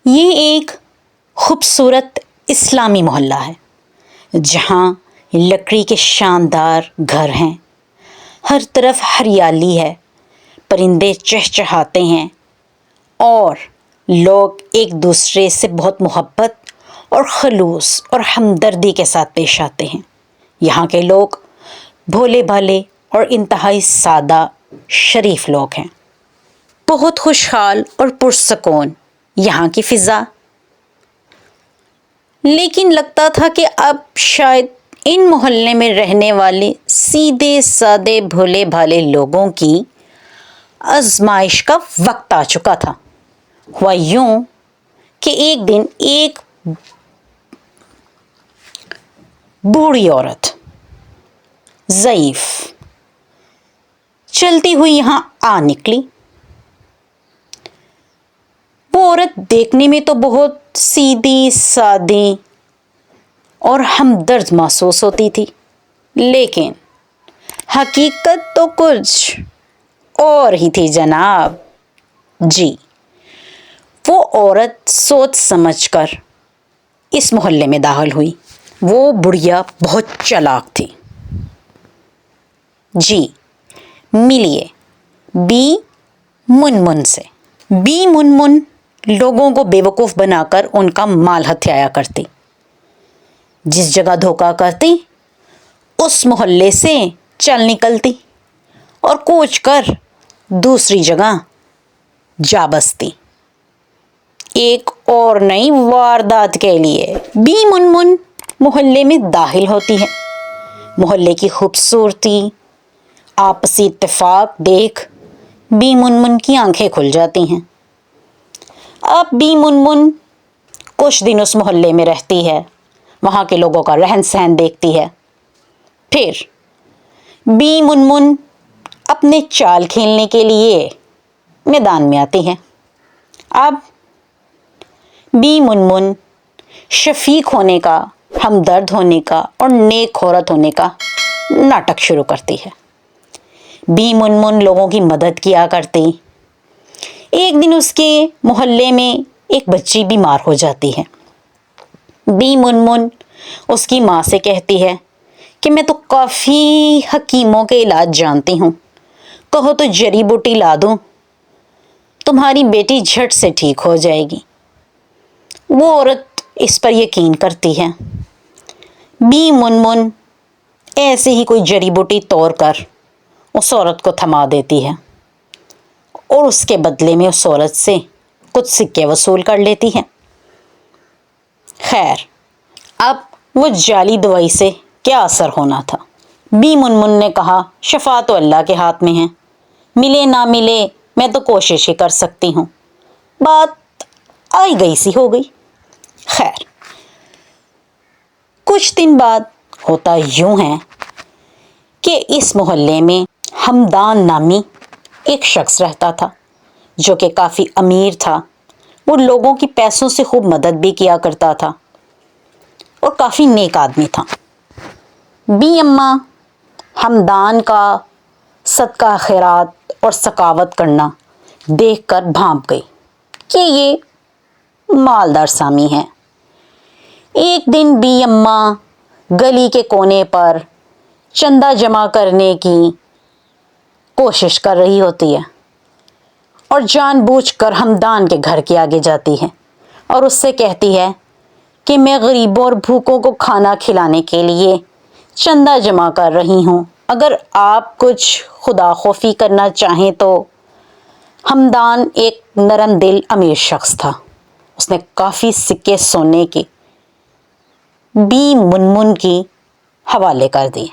یہ ایک خوبصورت اسلامی محلہ ہے جہاں لکڑی کے شاندار گھر ہیں، ہر طرف ہریالی ہے، پرندے چہچہاتے ہیں اور لوگ ایک دوسرے سے بہت محبت اور خلوص اور ہمدردی کے ساتھ پیش آتے ہیں۔ یہاں کے لوگ بھولے بھالے اور انتہائی سادہ شریف لوگ ہیں۔ بہت خوشحال اور پرسکون یہاں کی فضا، لیکن لگتا تھا کہ اب شاید ان محلے میں رہنے والے سیدھے سادے بھولے بھالے لوگوں کی آزمائش کا وقت آ چکا تھا۔ ہوا یوں کہ ایک دن ایک بوڑھی عورت ضعیف چلتی ہوئی یہاں آ نکلی۔ وہ عورت دیکھنے میں تو بہت سیدھی سادی اور ہمدرد محسوس ہوتی تھی، لیکن حقیقت تو کچھ اور ہی تھی جناب۔ جی، وہ عورت سوچ سمجھ کر اس محلے میں داخل ہوئی۔ وہ بڑھیا بہت چالاک تھی۔ جی، ملیے بی منمن سے۔ بی منمن لوگوں کو بیوقوف بنا کر ان کا مال ہتھیایا کرتی۔ جس جگہ دھوکہ کرتی اس محلے سے چل نکلتی اور کوچ کر دوسری جگہ جا بستی۔ ایک اور نئی واردات کے لیے بی منمن محلے میں داخل ہوتی ہے۔ محلے کی خوبصورتی، آپسی اتفاق دیکھ بی منمن کی آنکھیں کھل جاتی ہیں۔ اب بی منمن کچھ دن اس محلے میں رہتی ہے، وہاں کے لوگوں کا رہن سہن دیکھتی ہے۔ پھر بی منمن اپنے چال کھیلنے کے لیے میدان میں آتی ہے۔ اب بی منمن شفیق ہونے کا، ہمدرد ہونے کا اور نیک عورت ہونے کا ناٹک شروع کرتی ہے۔ بی منمن لوگوں کی مدد کیا کرتی۔ ایک دن اس کے محلے میں ایک بچی بیمار ہو جاتی ہے۔ بی منمن اس کی ماں سے کہتی ہے کہ میں تو کافی حکیموں کے علاج جانتی ہوں، کہو تو جڑی بوٹی لا دوں، تمہاری بیٹی جھٹ سے ٹھیک ہو جائے گی۔ وہ عورت اس پر یقین کرتی ہے۔ بی منمن ایسے ہی کوئی جڑی بوٹی توڑ کر اس عورت کو تھما دیتی ہے اور اس کے بدلے میں اس عورت سے کچھ سکے وصول کر لیتی ہے۔ خیر، اب وہ جعلی دوائی سے کیا اثر ہونا تھا؟ بی منمن نے کہا شفا تو اللہ کے ہاتھ میں ہے، ملے نہ ملے میں تو کوشش ہی کر سکتی ہوں۔ بات آئی گئی سی ہو گئی۔ خیر، کچھ دن بعد ہوتا یوں ہے کہ اس محلے میں ہمدان نامی ایک شخص رہتا تھا جو کہ کافی امیر تھا۔ وہ لوگوں کی پیسوں سے خوب مدد بھی کیا کرتا تھا اور کافی نیک آدمی تھا۔ بی اماں ہمدان کا صدقہ خیرات اور سخاوت کرنا دیکھ کر بھانپ گئی کہ یہ مالدار سامی ہے۔ ایک دن بی اماں گلی کے کونے پر چندہ جمع کرنے کی کوشش کر رہی ہوتی ہے اور جان بوجھ کر ہمدان کے گھر کے آگے جاتی ہے اور اس سے کہتی ہے کہ میں غریبوں اور بھوکوں کو کھانا کھلانے کے لیے چندہ جمع کر رہی ہوں، اگر آپ کچھ خدا خوفی کرنا چاہیں تو۔ ہمدان ایک نرم دل امیر شخص تھا۔ اس نے کافی سکے سونے کے بی منمن کی حوالے کر دیے۔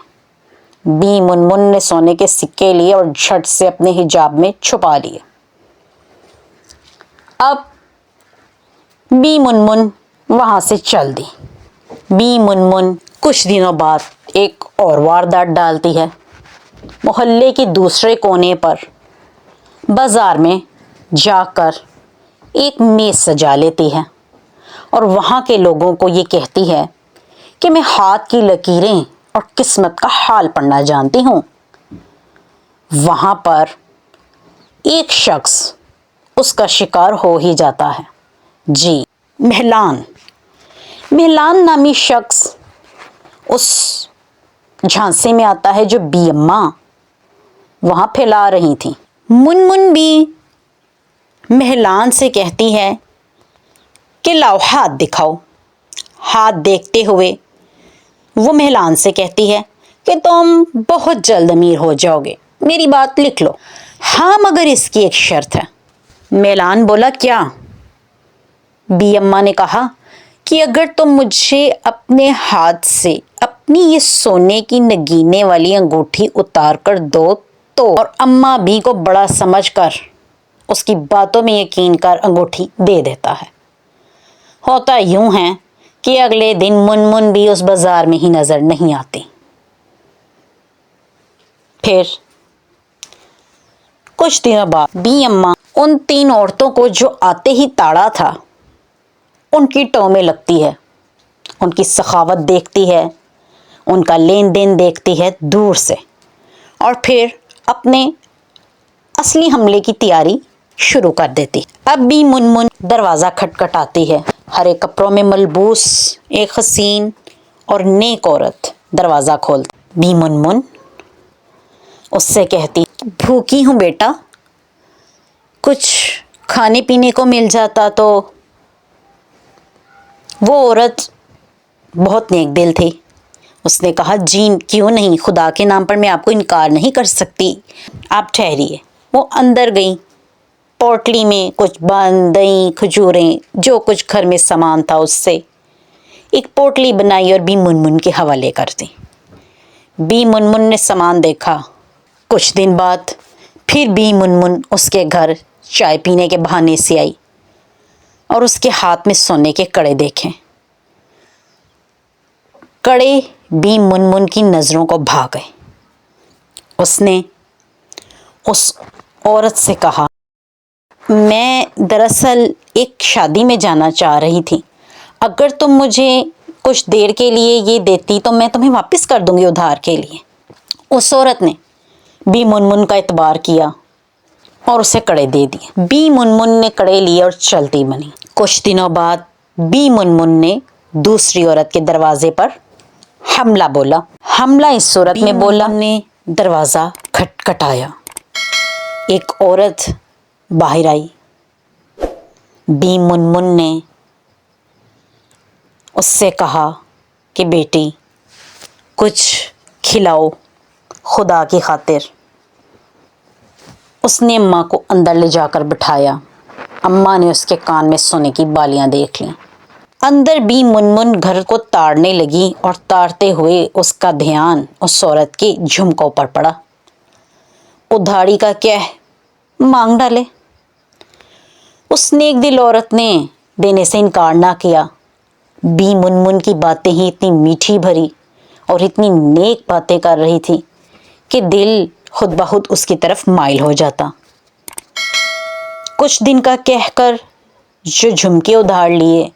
بی منمن نے سونے کے سکے لیے اور جھٹ سے اپنے حجاب میں چھپا لیے۔ اب بی منمن وہاں سے چل دی۔ بی منمن کچھ دنوں بعد ایک اور واردات ڈالتی ہے۔ محلے کے دوسرے کونے پر بازار میں جا کر ایک میز سجا لیتی ہے اور وہاں کے لوگوں کو یہ کہتی ہے کہ میں ہاتھ کی لکیریں اور قسمت کا حال پڑھنا جانتی ہوں۔ وہاں پر ایک شخص اس کا شکار ہو ہی جاتا ہے جی مہلان، مہلان نامی شخص اس جھانسے میں آتا ہے جو بی اماں وہاں پھیلا رہی تھیں۔ منمن بھی مہلان سے کہتی ہے کہ لاؤ ہاتھ دکھاؤ۔ ہاتھ دیکھتے ہوئے وہ مہلان سے کہتی ہے کہ تم بہت جلد امیر ہو جاؤ گے، میری بات لکھ لو۔ ہاں مگر اس کی ایک شرط ہے۔ مہلان بولا کیا؟ بی اماں نے کہا کہ اگر تم مجھے اپنے ہاتھ سے اپنی یہ سونے کی نگینے والی انگوٹھی اتار کر دو تو، اور اماں بھی کو بڑا سمجھ کر اس کی باتوں میں یقین کر انگوٹھی دے دیتا ہے۔ ہوتا یوں ہے کہ اگلے دن منمن بھی اس بازار میں ہی نظر نہیں آتی۔ پھر کچھ دنوں بعد بی اماں ان 3 عورتوں کو جو آتے ہی تاڑا تھا ان کی ٹو میں لگتی ہے، ان کی سخاوت دیکھتی ہے، ان کا لین دین دیکھتی ہے دور سے، اور پھر اپنے اصلی حملے کی تیاری شروع کر دیتی۔ اب بھی منمن دروازہ کھٹکھٹاتی ہے۔ ہرے کپڑوں میں ملبوس ایک حسین اور نیک عورت دروازہ کھولتی۔ بی منمن اس سے کہتی بھوکی ہوں بیٹا، کچھ کھانے پینے کو مل جاتا تو۔ وہ عورت بہت نیک دل تھی، اس نے کہا جی کیوں نہیں، خدا کے نام پر میں آپ کو انکار نہیں کر سکتی، آپ ٹھہریے۔ وہ اندر گئی، پوٹلی میں کچھ بن، دہی، کھجوریں، جو کچھ گھر میں سامان تھا اس سے ایک پوٹلی بنائی اور بی منمن کے حوالے کر دی۔ بی منمن نے سامان دیکھا۔ کچھ دن بعد پھر بی منمن اس کے گھر چائے پینے کے بہانے سے آئی اور اس کے ہاتھ میں سونے کے کڑے دیکھے۔ کڑے بی منمن کی نظروں کو بھا گئے۔ اس نے اس عورت سے کہا میں دراصل ایک شادی میں جانا چاہ رہی تھی، اگر تم مجھے کچھ دیر کے لیے یہ دیتی تو میں تمہیں واپس کر دوں گی ادھار کے لیے۔ اس عورت نے بی منمن کا اعتبار کیا اور اسے کڑے دے دیے۔ بی منمن نے کڑے لیے اور چلتی بنی۔ کچھ دنوں بعد بی منمن نے دوسری عورت کے دروازے پر حملہ بولا۔ حملہ اس صورت میں بولا، نے دروازہ کھٹکھٹایا، ایک عورت باہر آئی۔ بی منمن نے اس سے کہا کہ بیٹی کچھ کھلاؤ خدا کی خاطر۔ اس نے اماں کو اندر لے جا کر بٹھایا۔ اماں نے اس کے کان میں سونے کی بالیاں دیکھ لیں۔ اندر بی منمن گھر کو تاڑنے لگی اور تاڑتے ہوئے اس کا دھیان اس عورت کے جھمکوں پر پڑا۔ ادھاڑی کا کیا ہے، مانگ ڈالے۔ اس نیک دل عورت نے دینے سے انکار نہ کیا۔ بی منمن کی باتیں ہی اتنی میٹھی بھری اور اتنی نیک باتیں کر رہی تھی کہ دل خود بخود اس کی طرف مائل ہو جاتا۔ کچھ دن کا کہہ کر جو جھمکے ادھار لیے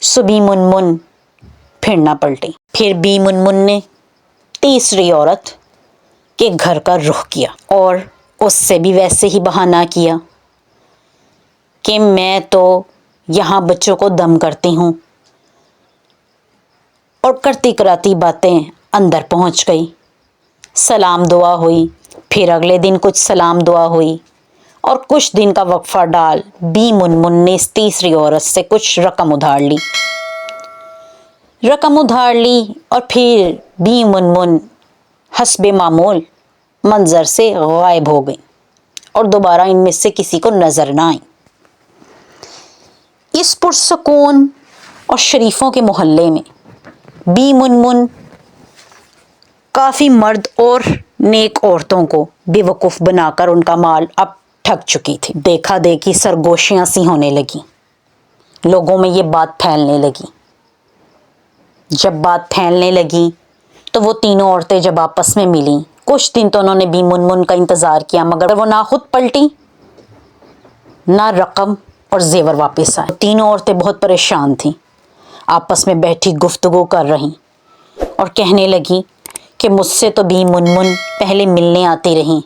سو بی منمن پھر نہ پلٹی۔ پھر بی منمن نے تیسری عورت کے گھر کا رخ کیا اور اس سے بھی ویسے ہی بہانہ کیا کہ میں تو یہاں بچوں کو دم کرتی ہوں، اور کرتی کراتی باتیں اندر پہنچ گئی۔ سلام دعا ہوئی، پھر اگلے دن کچھ سلام دعا ہوئی، اور کچھ دن کا وقفہ ڈال بی منمن نے اس تیسری عورت سے کچھ رقم ادھار لی۔ رقم ادھار لی اور پھر بی منمن حسب معمول منظر سے غائب ہو گئی اور دوبارہ ان میں سے کسی کو نظر نہ آئی۔ اس پرسکون اور شریفوں کے محلے میں بی منمن کافی مرد اور نیک عورتوں کو بے وقوف بنا کر ان کا مال اب ٹھگ چکی تھی۔ دیکھا دیکھی سرگوشیاں سی ہونے لگی، لوگوں میں یہ بات پھیلنے لگی۔ جب بات پھیلنے لگی تو وہ تینوں عورتیں جب آپس میں ملیں، کچھ دن تو انہوں نے بی منمن کا انتظار کیا، مگر وہ نہ خود پلٹی نہ رقم اور زیور واپس آئے۔ تینوں عورتیں بہت پریشان تھیں، آپس میں بیٹھی گفتگو کر رہیں اور کہنے لگیں کہ مجھ سے تو بی منمن پہلے ملنے آتی رہیں،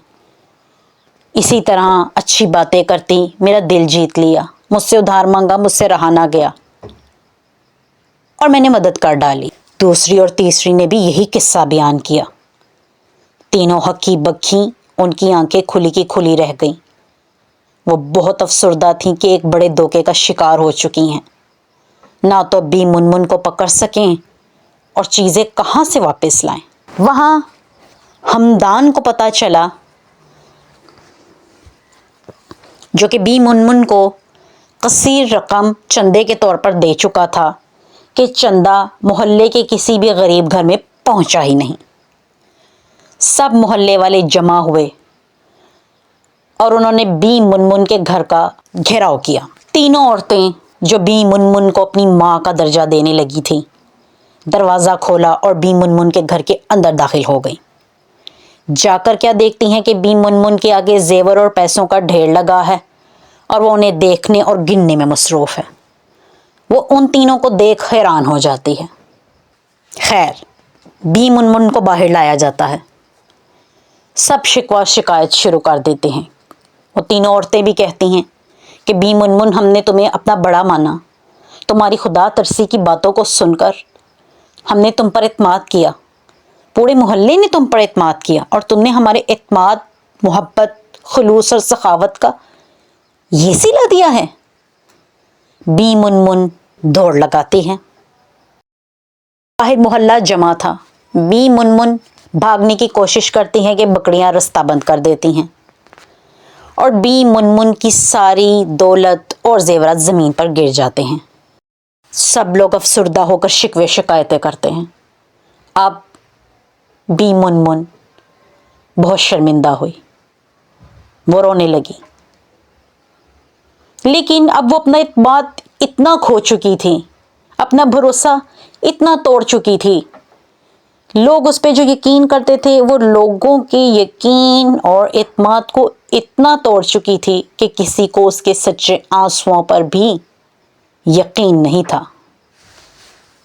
اسی طرح اچھی باتیں کرتی میرا دل جیت لیا، مجھ سے ادھار مانگا، مجھ سے رہا نہ گیا اور میں نے مدد کر ڈالی۔ دوسری اور تیسری نے بھی یہی قصہ بیان کیا۔ تینوں ہکی بکھی ان کی آنکھیں کھلی کی کھلی رہ گئیں۔ وہ بہت افسردہ تھیں کہ ایک بڑے دھوکے کا شکار ہو چکی ہیں، نہ تو بی منمن کو پکڑ سکیں اور چیزیں کہاں سے واپس لائیں۔ وہاں ہمدان کو پتہ چلا، جو کہ بی منمن کو کثیر رقم چندے کے طور پر دے چکا تھا، کہ چندہ محلے کے کسی بھی غریب گھر میں پہنچا ہی نہیں۔ سب محلے والے جمع ہوئے اور انہوں نے بی منمن کے گھر کا گھیراؤ کیا۔ تینوں عورتیں جو بی منمن کو اپنی ماں کا درجہ دینے لگی تھیں، دروازہ کھولا اور بی منمن کے گھر کے اندر داخل ہو گئیں۔ جا کر کیا دیکھتی ہیں کہ بی منمن کے آگے زیور اور پیسوں کا ڈھیر لگا ہے اور وہ انہیں دیکھنے اور گننے میں مصروف ہے۔ وہ ان تینوں کو دیکھ حیران ہو جاتی ہے۔ خیر، بی منمن کو باہر لایا جاتا ہے۔ سب شکوہ شکایت شروع کر دیتے ہیں۔ وہ تینوں عورتیں بھی کہتی ہیں کہ بی منمن، ہم نے تمہیں اپنا بڑا مانا، تمہاری خدا ترسی کی باتوں کو سن کر ہم نے تم پر اعتماد کیا، پورے محلے نے تم پر اعتماد کیا، اور تم نے ہمارے اعتماد، محبت، خلوص اور سخاوت کا یہ صلہ دیا ہے۔ بی منمن دوڑ لگاتی ہیں۔ باہر محلہ جمع تھا۔ بی منمن بھاگنے کی کوشش کرتی ہیں کہ بکریاں رستہ بند کر دیتی ہیں، اور بی منمن کی ساری دولت اور زیورات زمین پر گر جاتے ہیں۔ سب لوگ افسردہ ہو کر شکوے شکایتیں کرتے ہیں۔ اب بی منمن بہت شرمندہ ہوئی، وہ رونے لگی، لیکن اب وہ اپنا اعتماد اتنا کھو چکی تھی، اپنا بھروسہ اتنا توڑ چکی تھی، لوگ اس پہ جو یقین کرتے تھے وہ لوگوں کے یقین اور اعتماد کو اتنا توڑ چکی تھی کہ کسی کو اس کے سچے آنسوؤں پر بھی یقین نہیں تھا۔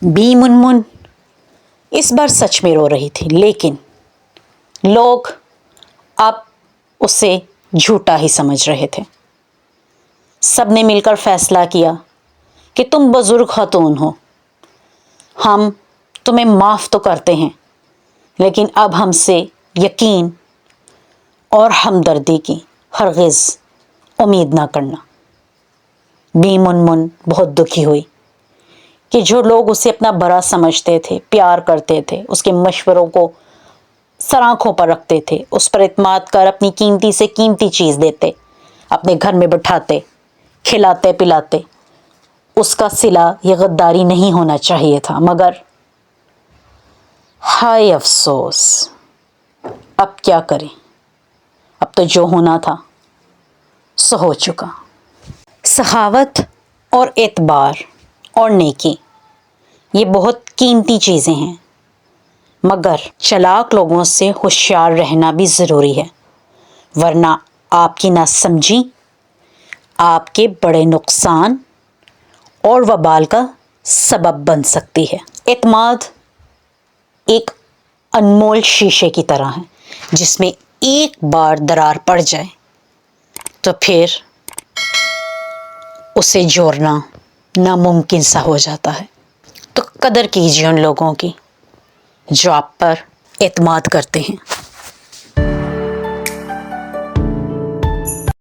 بی منمن اس بار سچ میں رو رہی تھی، لیکن لوگ اب اسے جھوٹا ہی سمجھ رہے تھے۔ سب نے مل کر فیصلہ کیا کہ تم بزرگ خاتون ہو، ہم تمہیں معاف تو کرتے ہیں، لیکن اب ہم سے یقین اور ہمدردی کی ہرگز امید نہ کرنا۔ بی منمن بہت دکھی ہوئی کہ جو لوگ اسے اپنا بڑا سمجھتے تھے، پیار کرتے تھے، اس کے مشوروں کو سر آنکھوں پر رکھتے تھے، اس پر اعتماد کر اپنی قیمتی سے قیمتی چیز دیتے، اپنے گھر میں بٹھاتے، کھلاتے پلاتے، اس کا صلہ یہ غداری نہیں ہونا چاہیے تھا۔ مگر ہائے افسوس، اب کیا کریں، اب تو جو ہونا تھا سو ہو چکا۔ سخاوت اور اعتبار اور نیکی یہ بہت قیمتی چیزیں ہیں، مگر چلاک لوگوں سے ہوشیار رہنا بھی ضروری ہے، ورنہ آپ کی ناسمجھی آپ کے بڑے نقصان اور وبال کا سبب بن سکتی ہے۔ اعتماد ایک انمول شیشے کی طرح ہے، جس میں ایک بار درار پڑ جائے تو پھر اسے جوڑنا ناممکن سا ہو جاتا ہے۔ تو قدر کیجیے ان لوگوں کی جو آپ پر اعتماد کرتے ہیں۔